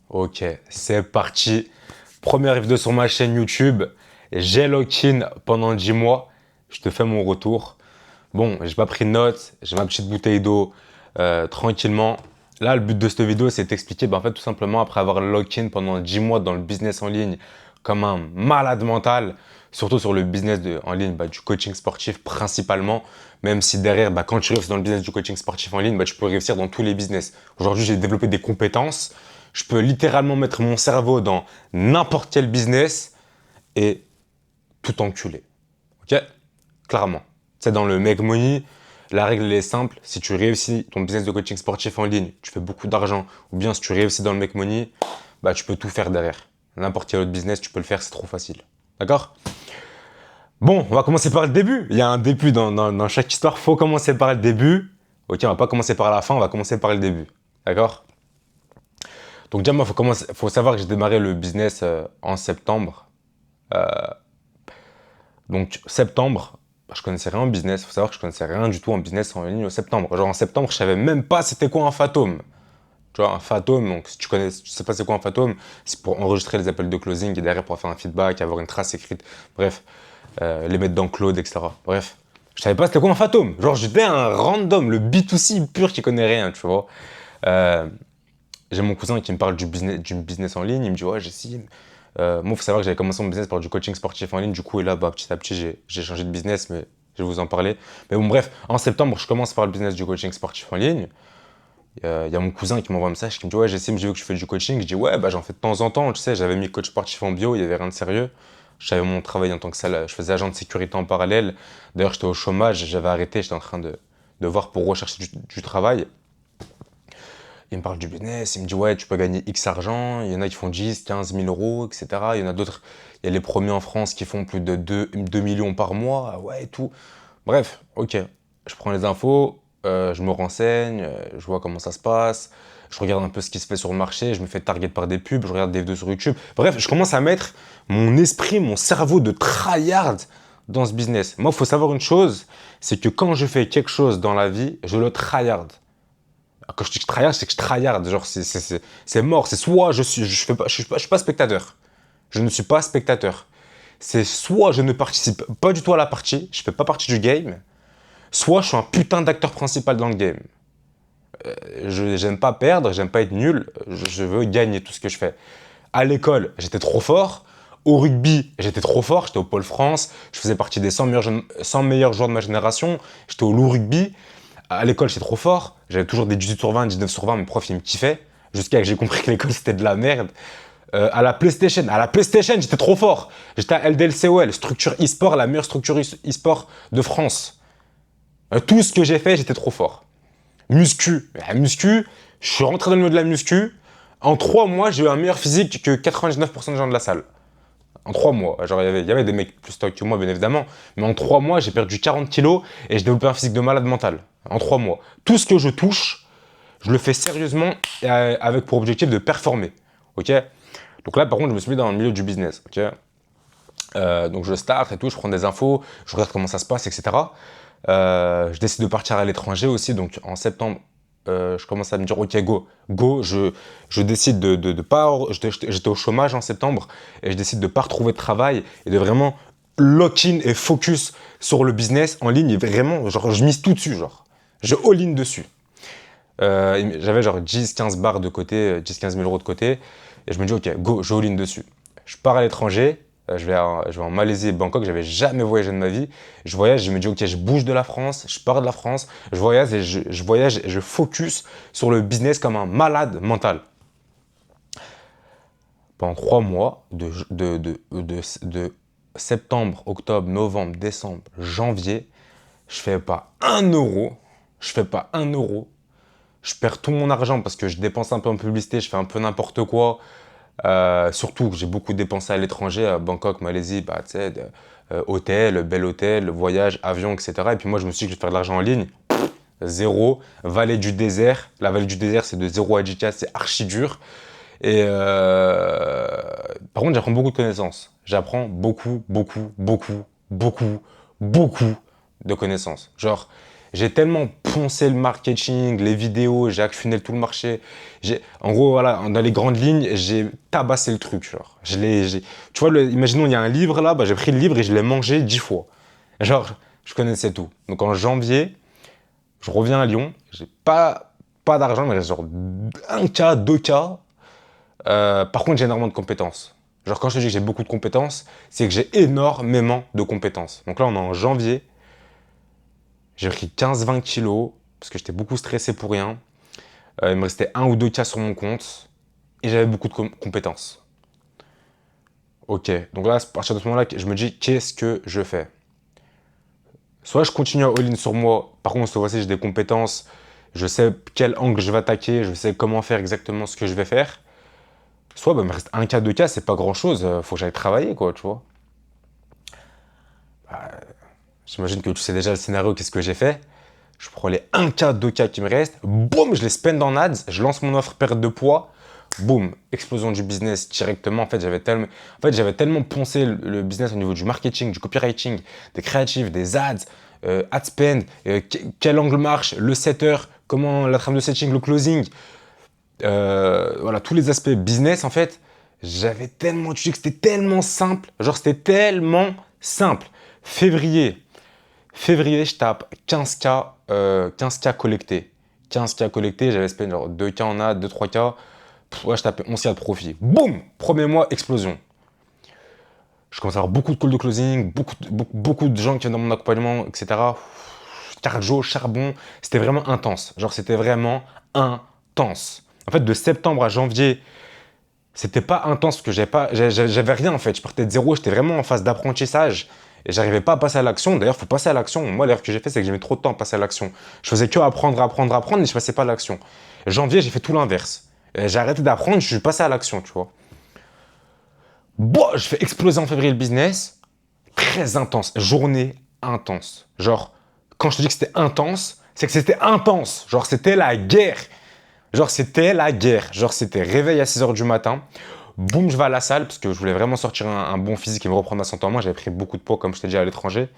Ok, c'est parti. Première vidéo sur ma chaîne YouTube. J'ai lock-in pendant 10 mois. Je te fais mon retour. Bon, j'ai pas pris de notes. J'ai ma petite bouteille d'eau tranquillement. Là, le but de cette vidéo, c'est d'expliquer, en fait, tout simplement, après avoir lock-in pendant 10 mois dans le business en ligne, comme un malade mental, surtout sur le business en ligne, du coaching sportif principalement, même si derrière, quand tu réussis dans le business du coaching sportif en ligne, tu peux réussir dans tous les business. Aujourd'hui, j'ai développé des compétences. Je peux littéralement mettre mon cerveau dans n'importe quel business et tout enculer. Ok? Clairement. C'est dans le make money. La règle elle est simple. Si tu réussis ton business de coaching sportif en ligne, tu fais beaucoup d'argent, ou bien si tu réussis dans le make money, tu peux tout faire derrière. N'importe quel autre business, tu peux le faire, c'est trop facile. D'accord? Bon, on va commencer par le début. Il y a un début dans chaque histoire. Faut commencer par le début. Ok, on va pas commencer par la fin, on va commencer par le début. D'accord? Donc déjà, moi, faut savoir que j'ai démarré le business en septembre. Euh, donc septembre, je connaissais rien en business. Faut savoir que je connaissais rien du tout en business en ligne au septembre. Genre en septembre, je savais même pas c'était quoi un Fatome. Tu vois, un Fatome, donc si tu sais pas c'est quoi un Fatome, c'est pour enregistrer les appels de closing et derrière pour faire un feedback, avoir une trace écrite, bref, les mettre dans Claude, etc. Bref, je savais pas c'était quoi un Fatome. Genre j'étais un random, le B2C pur qui connaît rien, tu vois. Euh, j'ai mon cousin qui me parle du business en ligne, il me dit ouais j'essaye. Moi, il faut savoir que j'avais commencé mon business par du coaching sportif en ligne, du coup, et là, petit à petit, j'ai changé de business, mais je vais vous en parler. Mais bon, bref, en septembre, je commence par le business du coaching sportif en ligne. Il y a mon cousin qui m'envoie un message qui me dit ouais j'essaie, j'ai vu que tu fais du coaching. Je dis ouais j'en fais de temps en temps, tu sais, j'avais mis coach sportif en bio, il y avait rien de sérieux. J'avais mon travail en tant que salle, je faisais agent de sécurité en parallèle. D'ailleurs j'étais au chômage, j'avais arrêté, j'étais en train de voir pour rechercher du travail. Il me parle du business, il me dit ouais tu peux gagner X argent, il y en a qui font 10, 15 000 euros, etc. Il y en a d'autres, il y a les premiers en France qui font plus de 2 millions par mois, ouais et tout. Bref, ok, je prends les infos, je me renseigne, je vois comment ça se passe, je regarde un peu ce qui se fait sur le marché, je me fais target par des pubs, je regarde des vidéos sur YouTube. Bref, je commence à mettre mon esprit, mon cerveau de tryhard dans ce business. Moi, il faut savoir une chose, c'est que quand je fais quelque chose dans la vie, je le tryhard. Quand je dis que je tryhard, c'est que je tryhard. Genre, c'est mort. C'est soit je suis pas spectateur. Je ne suis pas spectateur. C'est soit je ne participe pas du tout à la partie, je fais pas partie du game, soit je suis un putain d'acteur principal dans le game. J'aime pas perdre, j'aime pas être nul, je veux gagner tout ce que je fais. À l'école, j'étais trop fort. Au rugby, j'étais trop fort, j'étais au Pôle France, je faisais partie des 100 meilleurs joueurs de ma génération, j'étais au loup rugby. À l'école, j'étais trop fort, j'avais toujours des 18 sur 20, 19 sur 20, mes profs ils me kiffaient, jusqu'à que j'ai compris que l'école c'était de la merde. À la PlayStation, j'étais trop fort. J'étais à LDLCOL, structure e-sport, la meilleure structure e-sport de France. Tout ce que j'ai fait, j'étais trop fort. Muscu, je suis rentré dans le milieu de la muscu. En 3 mois, j'ai eu un meilleur physique que 99% des gens de la salle. En 3 mois. Genre, il y avait des mecs plus stock que moi, bien évidemment. Mais en 3 mois, j'ai perdu 40 kilos et j'ai développé un physique de malade mental. En 3 mois. Tout ce que je touche, je le fais sérieusement et avec pour objectif de performer. Ok? Donc là, par contre, je me suis mis dans le milieu du business. Ok? Donc je start et tout, je prends des infos, je regarde comment ça se passe, etc. Je décide de partir à l'étranger aussi. Donc en septembre, je commence à me dire ok go, je décide de pas, j'étais au chômage en septembre et je décide de pas retrouver de travail et de vraiment lock-in et focus sur le business en ligne et vraiment genre je mise tout dessus, genre je all-in dessus. J'avais genre 10-15 barres de côté, 10-15 000 euros de côté et je me dis ok go, je all-in dessus. Je pars à l'étranger. Je vais en Malaisie et Bangkok, j'avais jamais voyagé de ma vie. Je voyage, je me dis ok, je bouge de la France, je pars de la France, je voyage et je voyage et je focus sur le business comme un malade mental. Pendant 3 mois, de septembre, octobre, novembre, décembre, janvier, je fais pas un euro, je fais pas un euro, je perds tout mon argent parce que je dépense un peu en publicité, je fais un peu n'importe quoi. Surtout que j'ai beaucoup dépensé à l'étranger, à Bangkok, Malaisie, tu sais, hôtel, bel hôtel, voyage, avion, etc. Et puis moi, je me suis dit que je vais faire de l'argent en ligne. Zéro. Vallée du désert. La vallée du désert, c'est de 0 à 10K, c'est archi dur. Et par contre, j'apprends beaucoup de connaissances. J'apprends beaucoup, beaucoup, beaucoup, beaucoup, beaucoup de connaissances. Genre, J'ai tellement poncé le marketing, les vidéos, j'ai actionné tout le marché. En gros, voilà, dans les grandes lignes, j'ai tabassé le truc. Genre. Tu vois, imaginons, il y a un livre là, bah, j'ai pris le livre et je l'ai mangé 10 fois. Genre, je connaissais tout. Donc en janvier, je reviens à Lyon. J'ai pas d'argent, mais j'ai genre 1K, 2K. Par contre, j'ai énormément de compétences. Genre, quand je te dis que j'ai beaucoup de compétences, c'est que j'ai énormément de compétences. Donc là, on est en janvier. J'ai pris 15-20 kilos parce que j'étais beaucoup stressé pour rien. Il me restait 1 ou 2 cas sur mon compte et j'avais beaucoup de compétences. Ok, donc là, à partir de ce moment-là, je me dis qu'est-ce que je fais? Soit je continue à all-in sur moi, par contre, cette fois-ci, j'ai des compétences, je sais quel angle je vais attaquer, je sais comment faire exactement ce que je vais faire. Soit bah, il me reste 1 cas, 2 cas, c'est pas grand-chose, faut que j'aille travailler, quoi, tu vois. J'imagine que tu sais déjà le scénario, qu'est-ce que j'ai fait? Je prends les 1K, 2K qui me restent, boum, je les spend en ads, je lance mon offre perte de poids, boum, explosion du business directement. J'avais tellement poncé le business au niveau du marketing, du copywriting, des créatifs, des ads, ad spend, quel angle marche, le setter, comment la trame de setting, le closing, voilà, tous les aspects business en fait. J'avais tellement étudié que c'était tellement simple, genre c'était tellement simple. Février, Février, je tape 15K, 15K collectés. 15K collectés, j'avais spend genre 2K en ad, 2-3K. Ouais, je tapais 11K de profit. Boum! Premier mois, explosion. Je commence à avoir beaucoup de calls de closing, beaucoup de gens qui viennent dans mon accompagnement, etc. Cardio, charbon, c'était vraiment intense. Genre, c'était vraiment intense. En fait, de septembre à janvier, c'était pas intense parce que j'avais rien en fait. Je partais de zéro, j'étais vraiment en phase d'apprentissage et j'arrivais pas à passer à l'action. D'ailleurs, il faut passer à l'action. Moi, l'erreur que j'ai fait, c'est que j'ai mis trop de temps à passer à l'action. Je faisais que apprendre, mais je passais pas à l'action. Janvier, j'ai fait tout l'inverse. J'ai arrêté d'apprendre, je suis passé à l'action, tu vois. Bon, je fais exploser en février le business. Très intense. Journée intense. Genre, quand je te dis que c'était intense, c'est que c'était intense. Genre, c'était la guerre. Genre, c'était la guerre. Genre, c'était réveil à 6h du matin. Boum, je vais à la salle parce que je voulais vraiment sortir un bon physique et me reprendre à 100 ans. Moi, j'avais pris beaucoup de poids, comme je t'ai dit, à l'étranger.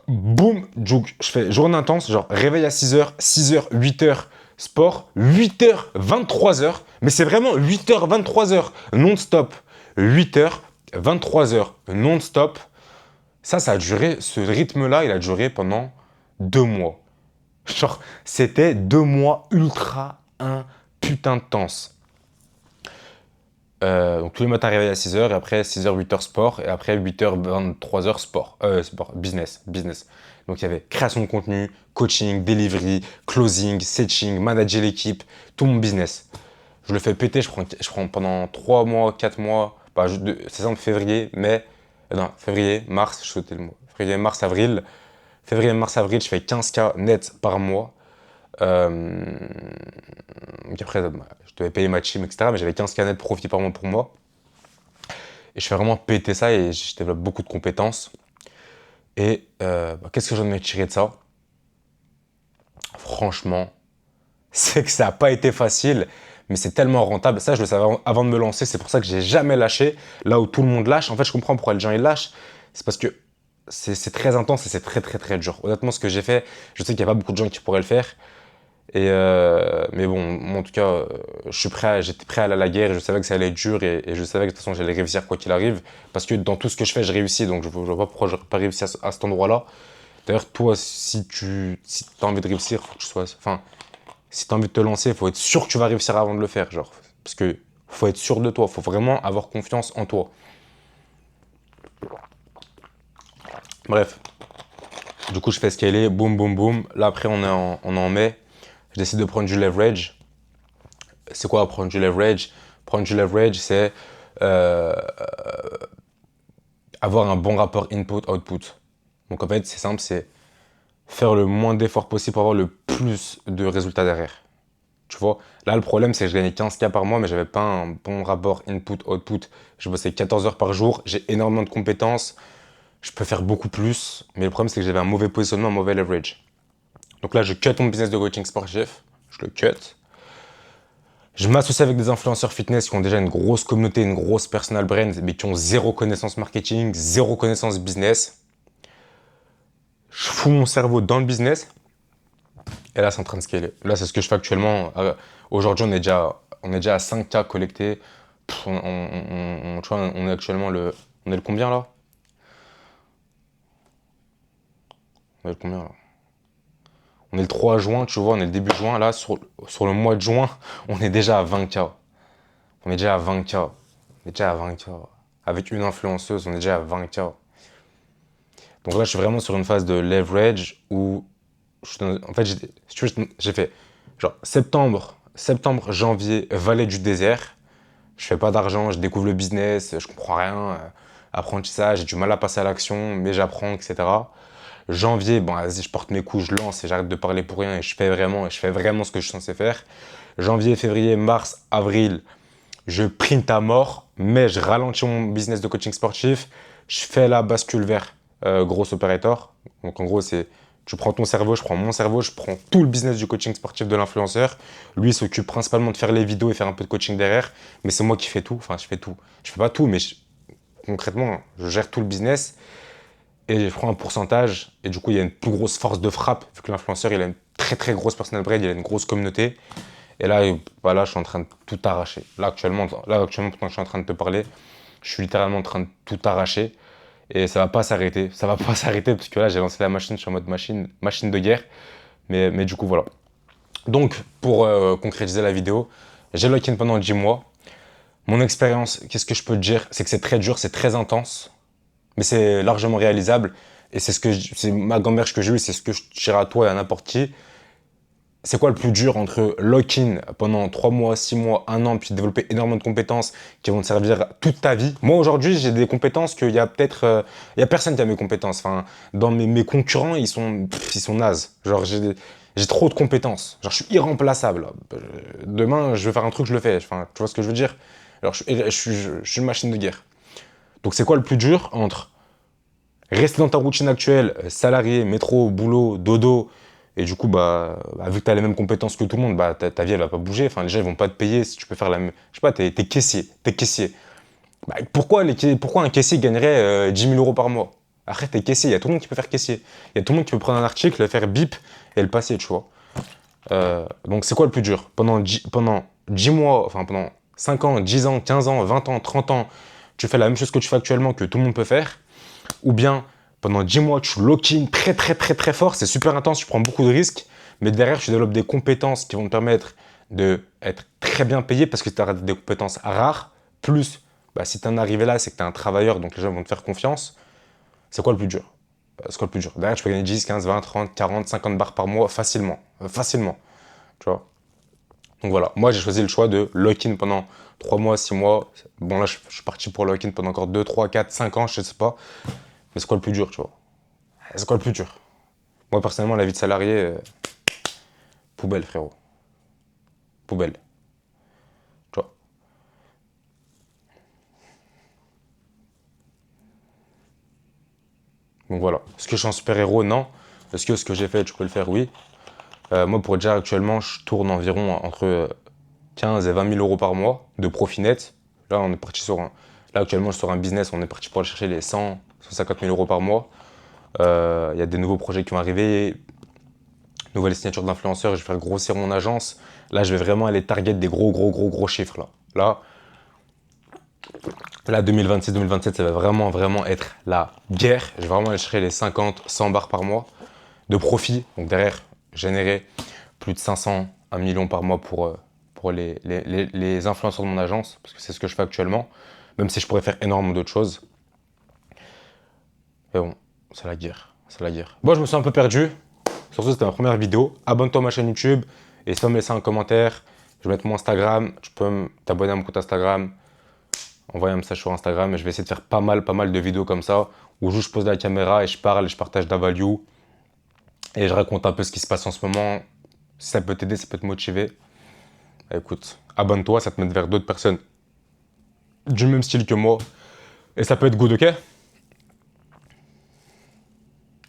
Boum, jug. Je fais journée intense, genre réveil à 6h, 6h, 8h, sport, 8h, 23h. Mais c'est vraiment 8h, 23h, non-stop. 8h, 23h, non-stop. Ça a duré, ce rythme-là, il a duré pendant 2 mois. Genre, c'était 2 mois ultra un putain de tense. Donc tous les matins réveil à 6h et après 6h, 8h sport et après 8h, 23h sport. Sport, business. Donc il y avait création de contenu, coaching, delivery, closing, setching, manager l'équipe, tout mon business. Je le fais péter, je prends pendant 3 mois, 4 mois, c'est simple, février, mars, je sautais le mois. Février, mars, avril. Février, mars, avril, je fais 15K net par mois. Donc après, je devais payer ma team, etc. Mais j'avais 15K net profit par mois pour moi. Et je fais vraiment péter ça et je développe beaucoup de compétences. Et qu'est-ce que j'en ai tiré de ça? Franchement, c'est que ça n'a pas été facile, mais c'est tellement rentable. Ça, je le savais avant de me lancer. C'est pour ça que j'ai jamais lâché. Là où tout le monde lâche, en fait, je comprends pourquoi les gens ils lâchent. C'est parce que c'est très intense et c'est très, très, très dur. Honnêtement, ce que j'ai fait, je sais qu'il n'y a pas beaucoup de gens qui pourraient le faire. Mais bon, moi, en tout cas, j'étais prêt à aller à la guerre et je savais que ça allait être dur et je savais que de toute façon j'allais réussir quoi qu'il arrive. Parce que dans tout ce que je fais, je réussis, donc je vois pas pourquoi j'aurais pas réussi à cet endroit-là. D'ailleurs, toi, si as envie de réussir, faut que tu sois, enfin, si tu as envie de te lancer, il faut être sûr que tu vas réussir avant de le faire, genre. Parce que faut être sûr de toi, faut vraiment avoir confiance en toi. Bref, du coup, je fais scaler, boum, boum, boum. Là, après, on est en mai. Je décide de prendre du leverage. C'est quoi prendre du leverage? Prendre du leverage, c'est euh, avoir un bon rapport input-output. Donc en fait, c'est simple, c'est faire le moins d'efforts possible pour avoir le plus de résultats derrière. Tu vois, là, le problème, c'est que je gagnais 15K par mois, mais j'avais pas un bon rapport input-output. Je bossais 14 heures par jour, j'ai énormément de compétences, je peux faire beaucoup plus, mais le problème, c'est que j'avais un mauvais positionnement, un mauvais leverage. Donc là, je cut mon business de coaching sportif, je le cut. Je m'associe avec des influenceurs fitness qui ont déjà une grosse communauté, une grosse personal brand, mais qui ont zéro connaissance marketing, zéro connaissance business. je fous mon cerveau dans le business. Et là, c'est en train de scaler. Là, c'est ce que je fais actuellement. Aujourd'hui, on est déjà à 5K collectés. Tu vois, on est actuellement on est le combien là? On est le combien là? On est le 3 juin, tu vois, on est le début juin. Là, sur le mois de juin, on est déjà à 20K. On est déjà à 20K. On est déjà à 20K. Avec une influenceuse, on est déjà à 20K. Donc là, je suis vraiment sur une phase de leverage où, en fait, si tu veux, j'ai fait genre septembre, janvier, vallée du désert. Je fais pas d'argent, je découvre le business, je comprends rien. Apprentissage, j'ai du mal à passer à l'action, mais j'apprends, etc. Janvier, bon, vas-y, je porte mes coups, je lance et j'arrête de parler pour rien et je fais vraiment ce que je suis censé faire. Janvier, février, mars, avril, je print à mort, mais je ralentis mon business de coaching sportif. Je fais la bascule vers gros opérateur. Donc en gros, c'est tu prends ton cerveau, je prends mon cerveau, je prends tout le business du coaching sportif de l'influenceur. Lui il s'occupe principalement de faire les vidéos et faire un peu de coaching derrière. Mais c'est moi qui fais tout. Enfin, je fais tout. Je fais pas tout, mais concrètement, je gère tout le business et je prends un pourcentage. Et du coup, il y a une plus grosse force de frappe vu que l'influenceur il a une très très grosse personal brand, il a une grosse communauté. Et là, voilà, je suis en train de tout arracher. Là, actuellement, pendant que je suis en train de te parler, je suis littéralement en train de tout arracher. Et ça va pas s'arrêter. Ça va pas s'arrêter parce que là, j'ai lancé la machine, je suis en mode machine de guerre. Mais du coup, voilà. Donc, pour concrétiser la vidéo, j'ai lock-in pendant 10 mois. Mon expérience, qu'est-ce que je peux te dire? C'est que c'est très dur, c'est très intense. Mais c'est largement réalisable. Et c'est ma gamberge que j'ai eue, c'est ce que je dirais à toi et à n'importe qui. C'est quoi le plus dur entre lock-in pendant 3 mois, 6 mois, 1 an, puis développer énormément de compétences qui vont te servir toute ta vie? Moi, aujourd'hui, j'ai des compétences qu'il y a peut-être... il y a personne qui a mes compétences. Enfin, dans mes concurrents, ils sont nazes. Genre, j'ai trop de compétences. Genre, je suis irremplaçable. Demain, je veux faire un truc, je le fais. Enfin, tu vois ce que je veux dire? Alors, je suis une machine de guerre. Donc, c'est quoi le plus dur entre rester dans ta routine actuelle, salarié, métro, boulot, dodo, et du coup, vu que tu as les mêmes compétences que tout le monde, ta vie, elle va pas bouger. Enfin, les gens, ils vont pas te payer si tu peux faire la même. Je sais pas, t'es caissier. T'es caissier. Pourquoi un caissier gagnerait 10 000 euros par mois? Après, t'es caissier. Il y a tout le monde qui peut faire caissier. Il y a tout le monde qui peut prendre un article, le faire bip et le passer, tu vois. Donc, c'est quoi le plus dur? Pendant 10 mois, enfin, pendant 5 ans, 10 ans, 15 ans, 20 ans, 30 ans, tu fais la même chose que tu fais actuellement, que tout le monde peut faire. Ou bien, pendant 10 mois, tu lock-in très, très, très, très fort. C'est super intense, tu prends beaucoup de risques. Mais derrière, tu développes des compétences qui vont te permettre d'être très bien payé parce que tu as des compétences rares. Plus, si tu en es arrivé là, c'est que tu es un travailleur, donc les gens vont te faire confiance. C'est quoi le plus dur? C'est quoi le plus dur? Derrière, tu peux gagner 10, 15, 20, 30, 40, 50 bars par mois facilement. Facilement. Tu vois? Donc voilà, moi j'ai choisi le choix de lock-in pendant 3 mois, 6 mois. Bon là, je suis parti pour lock-in pendant encore 2, 3, 4, 5 ans, je sais pas. Mais c'est quoi le plus dur, tu vois? C'est quoi le plus dur? Moi, personnellement, la vie de salarié, poubelle, frérot. Poubelle. Tu vois? Donc voilà. Est-ce que je suis un super-héros? Non. Est-ce que ce que j'ai fait, tu peux le faire? Oui. Moi, pour dire actuellement, je tourne environ entre 15 et 20 000 euros par mois de profit net. Là, on est parti Là, actuellement, je suis sur un business, on est parti pour aller chercher les 100, 150 000 euros par mois. Il y a des nouveaux projets qui vont arriver, nouvelles signatures d'influenceurs, je vais faire grossir mon agence. Là, je vais vraiment aller target des gros, gros, gros, gros chiffres. Là 2026-2027, ça va vraiment, vraiment être la guerre. Je vais vraiment aller chercher les 50, 100 bars par mois de profit. Donc derrière, générer plus de 500, 1 million par mois pour les influenceurs de mon agence, parce que c'est ce que je fais actuellement, même si je pourrais faire énormément d'autres choses. Mais bon, c'est la guerre. C'est la guerre. Bon, je me suis un peu perdu. Surtout, c'était ma première vidéo. Abonne-toi à ma chaîne YouTube et si tu veux me laisser un commentaire, je vais mettre mon Instagram. Tu peux t'abonner à mon compte Instagram, envoyer un message sur Instagram et je vais essayer de faire pas mal de vidéos comme ça où juste je pose la caméra et je parle et je partage de la value et je raconte un peu ce qui se passe en ce moment. Si ça peut t'aider, ça peut te motiver. Écoute, abonne-toi, ça te met vers d'autres personnes du même style que moi et ça peut être good, ok?